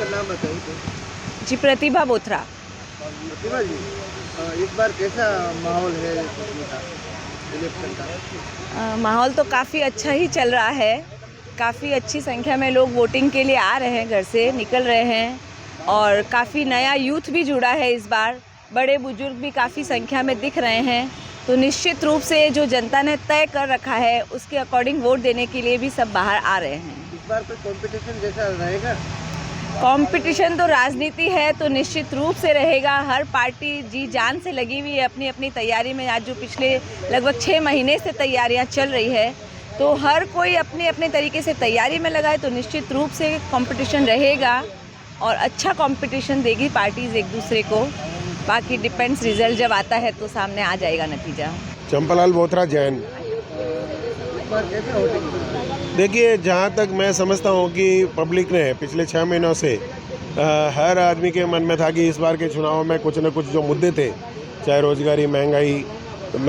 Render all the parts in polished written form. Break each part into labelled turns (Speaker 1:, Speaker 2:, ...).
Speaker 1: आपका नाम बताइए।
Speaker 2: जी, प्रतिभा बोथरा।
Speaker 1: प्रतिभा जी, इस बार कैसा माहौल है इलेक्शन का?
Speaker 2: माहौल तो काफ़ी अच्छा ही चल रहा है। काफ़ी अच्छी संख्या में लोग वोटिंग के लिए आ रहे हैं, घर से निकल रहे हैं और काफ़ी नया यूथ भी जुड़ा है इस बार। बड़े बुजुर्ग भी काफ़ी संख्या में दिख रहे हैं। तो निश्चित रूप से जो जनता ने तय कर रखा है उसके अकॉर्डिंग वोट देने के लिए भी सब बाहर आ रहे हैं।
Speaker 1: इस बार कोई कंपटीशन जैसा रहेगा?
Speaker 2: कंपटीशन तो राजनीति है तो निश्चित रूप से रहेगा। हर पार्टी जी जान से लगी हुई है अपनी अपनी तैयारी में। आज जो पिछले लगभग 6 महीने से तैयारियां चल रही है, तो हर कोई अपने अपने तरीके से तैयारी में लगा है। तो निश्चित रूप से कंपटीशन रहेगा और अच्छा कंपटीशन देगी पार्टीज एक दूसरे को। बाकी डिपेंड्स, रिजल्ट जब आता है तो सामने आ जाएगा नतीजा।
Speaker 3: चंपालाल बोथरा, जैन।
Speaker 1: इस बार कैसा वोटिंग?
Speaker 3: देखिए, जहाँ तक मैं समझता हूँ कि पब्लिक ने पिछले 6 महीनों से हर आदमी के मन में था कि इस बार के चुनाव में कुछ न कुछ जो मुद्दे थे, चाहे रोजगारी, महंगाई,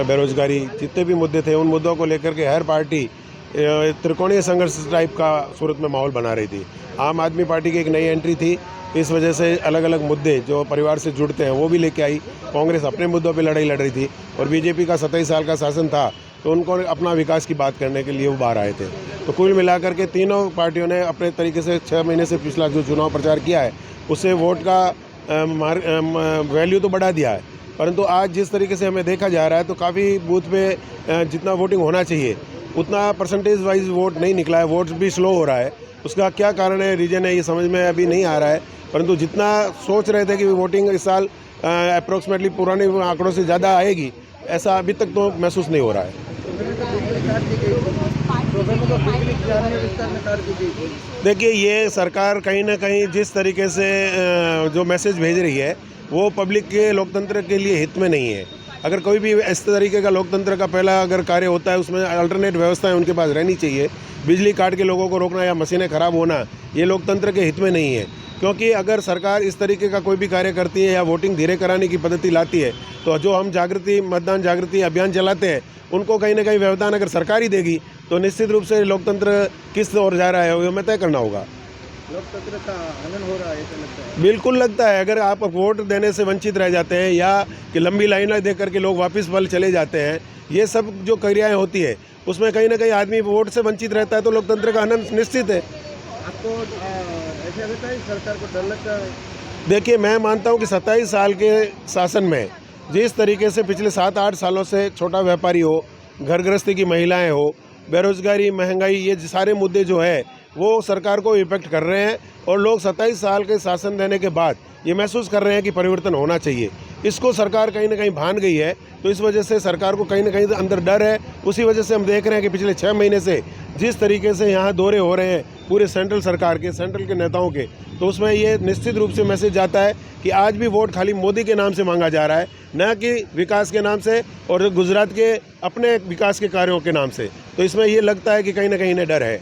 Speaker 3: बेरोजगारी, जितने भी मुद्दे थे, उन मुद्दों को लेकर के हर पार्टी त्रिकोणीय संघर्ष टाइप का सूरत में माहौल बना रही थी। आम आदमी पार्टी की एक नई एंट्री थी, इस वजह से अलग अलग मुद्दे जो परिवार से जुड़ते हैं वो भी लेके आई। कांग्रेस अपने मुद्दों पे लड़ाई लड़ रही थी और बीजेपी का 27 साल का शासन था, तो उनको अपना विकास की बात करने के लिए वो बाहर आए थे। तो कुल मिलाकर के तीनों पार्टियों ने अपने तरीके से 6 महीने से पिछला जो चुनाव प्रचार किया है उससे वोट का वैल्यू तो बढ़ा दिया है। परंतु आज जिस तरीके से हमें देखा जा रहा है तो काफ़ी बूथ पे जितना वोटिंग होना चाहिए उतना परसेंटेज वाइज वोट नहीं निकला है। वोट भी स्लो हो रहा है। उसका क्या कारण है, रीजन है, ये समझ में अभी नहीं आ रहा है। परंतु जितना सोच रहे थे कि वोटिंग इस साल अप्रोक्सीमेटली पुराने आंकड़ों से ज़्यादा आएगी, ऐसा अभी तक तो महसूस नहीं हो रहा है। देखिए, ये सरकार कहीं ना कहीं जिस तरीके से जो मैसेज भेज रही है वो पब्लिक के लोकतंत्र के लिए हित में नहीं है। अगर कोई भी इस तरीके का लोकतंत्र का पहला अगर कार्य होता है उसमें अल्टरनेट व्यवस्थाएं उनके पास रहनी चाहिए। बिजली काट के लोगों को रोकना या मशीनें खराब होना ये लोकतंत्र के हित में नहीं है। क्योंकि अगर सरकार इस तरीके का कोई भी कार्य करती है या वोटिंग धीरे कराने की पद्धति लाती है, तो जो हम मतदान जागृति अभियान चलाते हैं उनको कहीं ना कहीं व्यवधान अगर सरकार ही देगी तो निश्चित रूप से लोकतंत्र किस ओर जा रहा है वो हमें तय करना होगा।
Speaker 1: लोकतंत्र का हनन हो रहा है ऐसा लगता है?
Speaker 3: बिल्कुल लगता है। अगर आप वोट देने से वंचित रह जाते हैं या कि लंबी लाइनें देकर के लोग वापस पल चले जाते हैं, ये सब जो क्रियाएं होती है उसमें कहीं ना कहीं आदमी वोट से वंचित रहता है, तो लोकतंत्र का हनन निश्चित है।
Speaker 1: आपको ऐसा लगता है सरकार को डर लगता है?
Speaker 3: देखिए, मैं मानता हूं कि 27 साल के शासन में जिस तरीके से पिछले 7-8 सालों से छोटा व्यापारी हो, घर गृहस्थी की महिलाएं हो, बेरोजगारी, महंगाई, ये सारे मुद्दे जो है वो सरकार को इफेक्ट कर रहे हैं और लोग 27 साल के शासन देने के बाद ये महसूस कर रहे हैं कि परिवर्तन होना चाहिए। इसको सरकार कहीं ना कहीं भान गई है, तो इस वजह से सरकार को कहीं ना कहीं अंदर डर है। उसी वजह से हम देख रहे हैं कि पिछले 6 महीने से जिस तरीके से यहाँ दौरे हो रहे हैं पूरे सेंट्रल सरकार के, सेंट्रल के नेताओं के, तो उसमें ये निश्चित रूप से मैसेज जाता है कि आज भी वोट खाली मोदी के नाम से मांगा जा रहा है, न कि विकास के नाम से और गुजरात के अपने विकास के कार्यों के नाम से। तो इसमें ये लगता है कि कहीं ना कहीं इन्हें डर है।